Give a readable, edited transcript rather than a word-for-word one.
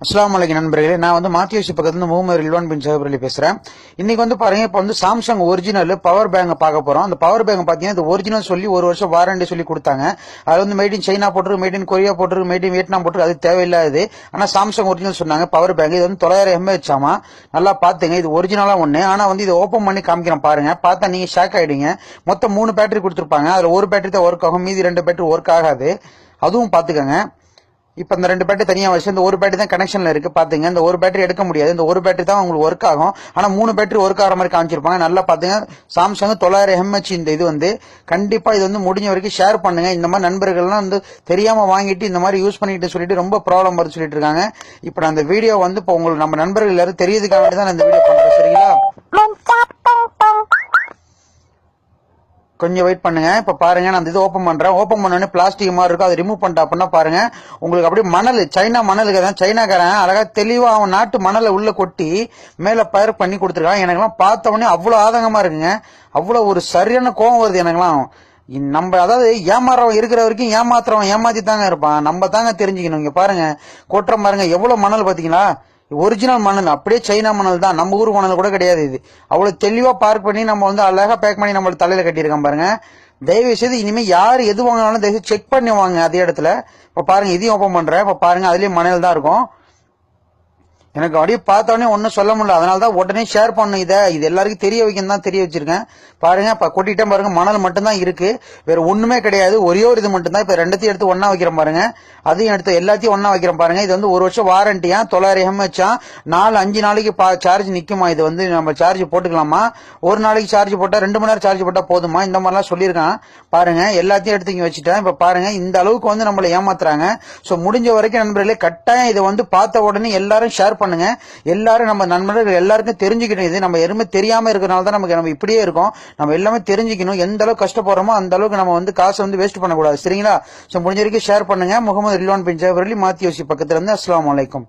அஸ்ஸலாமு அலைக்கும் நண்பர்களே, நான் வந்து மாத்தியோசி பக்கத்துல முகமது ரில்வான் பின் சஹப் அலி பேசுறேன். இன்னைக்கு வந்து பாருங்க, இப்ப வந்து சாம்சங் ஒரிஜினல் பவர் பேங்க் பார்க்க போறோம். அந்த பவர் பேங்க் பாத்தீங்கன்னா இது ஒரிஜினல் சொல்லி ஒரு வருஷம் வாரண்டி சொல்லி கொடுத்தாங்க. அது வந்து மேட் இன் சைனா போட்டுருக்கு, மேட் இன் கொரியா போட்டுருக்கு, மேட் இன் வியட்நாம் போட்டுருக்கு. அது தேவையில்லாது. ஆனா சாம்சங் ஒரிஜினல் சொன்னாங்க பவர் பேங்க். இது வந்து 900 mAh ஆமா. நல்லா பாத்துங்க, இது ஒரிஜினலா ஒண்ணு. ஆனா வந்து இது ஓபன் பண்ணி காமிக்கிறேன் பாருங்க. பார்த்தா நீங்க ஷாக் ஆயிடுங்க. மொத்தம் 3 பேட்டரி கொடுத்திருப்பாங்க. அதுல ஒரு பேட்டரி தான் ஒர்க் ஆகும், மீதி 2 பேட்டரி ஒர்க் ஆகாது. அதுவும் பாத்துக்கங்க. இப்ப இந்த 2 பேட்டரி தனியா வச்சு இந்த ஒரு பேட்டரி தான் கனெக்ஷன்ல இருக்கு. பாத்துங்க, இந்த ஒரு பேட்டரி எடுக்க முடியாது. இந்த ஒரு பேட்டரி தான் உங்களுக்கு ஒர்க் ஆகும். ஆனா 3 பேட்டரி ஒர்க் ஆகிற மாதிரி காமிச்சிருப்பாங்க. நல்லா பாத்துங்க. சாம்சங் 900 mAh இந்த இது வந்து கண்டிப்பா இது வந்து முடிஞ்ச வரைக்கும் ஷேர் பண்ணுங்க. இந்த மாதிரி நண்பர்கள்லாம் வந்து தெரியாம வாங்கிட்டு இந்த மாதிரி யூஸ் பண்ணிட்டு சொல்லிட்டு ரொம்ப ப்ராப்ளம் வருது சொல்லிட்டு இருக்காங்க. இப்ப நான் இந்த வீடியோ வந்து இப்போ உங்களுக்கு நம்ம நண்பர்கள் எல்லாரும் தெரியதுக்காக வேண்டி தான் இந்த வீடியோ பண்றேன். சரிங்களா, கொஞ்சம் வெயிட் பண்ணுங்க. இப்ப பாருங்க, நான் இது ஓபன் பண்றேன். ஓபன் பண்ணோடனே பிளாஸ்டிக் மாதிரி இருக்கும். அதை ரிமூவ் பண்ணிட்டா அப்படின்னா பாருங்க, உங்களுக்கு அப்படியே மணல், சைனா மணலுக்கு தான் சைனாக்காரன் அழகா தெளிவா அவன் நாட்டு மணலை உள்ள கொட்டி மேல பயிர் பண்ணி கொடுத்துருக்கான். எனக்கெல்லாம் பார்த்த உடனே அவ்வளவு ஆதங்கமா இருக்குங்க. அவ்வளவு ஒரு சரியான கோவம் வருது எனக்கெல்லாம். நம்ம அதாவது ஏமாறவன் இருக்கிற வரைக்கும் ஏமாத்துறவன் ஏமாத்தி தாங்க இருப்பான். நம்ம தாங்க தெரிஞ்சுக்கணும். இங்க பாருங்க, கொட்டுற பாருங்க எவ்வளவு மணல் பாத்தீங்களா. ஒரிஜினல் மணல், அப்படியே சைனா மணல் தான், நம்ம ஊர் மணல் கூட கிடையாது. இது அவ்வளவு தெளிவா பார்க் பண்ணி நம்ம வந்து அழகா பேக் பண்ணி நம்ம தலையில கட்டியிருக்கோம் பாருங்க. தயவு செய்து இனிமே யாரு எது வாங்கினாலும் தயவு செக் பண்ணி வாங்க அதே இடத்துல. இப்ப பாருங்க, இதையும் ஓபன் பண்றேன். இப்ப பாருங்க, அதுலயும் மணல் தான் இருக்கும். எனக்கு அப்படியே பார்த்தோன்னே ஒன்னும் சொல்ல முடியல. அதனாலதான் உடனே ஷேர் பண்ணு. இது எல்லாருக்கும் தெரிய வைக்கணும் தான் தெரிய வச்சிருக்கேன். பாருங்க, இப்ப கொட்டிட்டேன் பாருங்க. மணல் மட்டும் தான் இருக்கு, வேற ஒண்ணுமே கிடையாது. ஒரே ஒரு இது மட்டும் தான். இப்ப ரெண்டத்தையும் எடுத்து ஒன்னா வைக்கிறேன் பாருங்க. அதையும் எடுத்து எல்லாத்தையும் ஒன்னா வைக்கிறேன் பாருங்க. இது வந்து 1 வருஷம் வாரண்டியா, 900 mAh, 4-5 நாளைக்கு சார்ஜ் நிக்குமா. இது வந்து நம்ம சார்ஜ் போட்டுக்கலாமா, ஒரு நாளைக்கு சார்ஜ் போட்டா 2 மணி நேரம் சார்ஜ் போட்டா போதுமா, இந்த மாதிரிலாம் சொல்லியிருக்கான் பாருங்க. எல்லாத்தையும் எடுத்து இங்க வச்சுட்டேன். இப்ப பாருங்க, இந்த அளவுக்கு வந்து நம்மள ஏமாத்துறாங்க. சோ முடிஞ்ச வரைக்கும் நண்பர்களே, கட்டாயம் இதை வந்து பார்த்த உடனே எல்லாரும் ஷேர் பண்ணுங்க. எல்லாரும் நம்ம நண்பர்கள் எல்லாருக்கும் தெரிஞ்சுக்கணும். இது நம்ம எதுவுமே தெரியாம இருக்கிறனால தான் நம்ம இப்படியே இருக்கோம். நம்ம எல்லாமே தெரிஞ்சுக்கணும். எந்த அளவுக்கு கஷ்டப்படுறோமோ அந்த அளவுக்கு நம்ம வந்து காசை வந்து வேஸ்ட் பண்ணக்கூடாது. சரிங்களா, சோ முடிஞ்ச வரைக்கும் ஷேர் பண்ணுங்க. முகமது ரில்வான் பின் ஜாபர் அலி, மாத்தியோசி பக்கத்துல இருந்து. அஸ்ஸலாமு அலைக்கும்.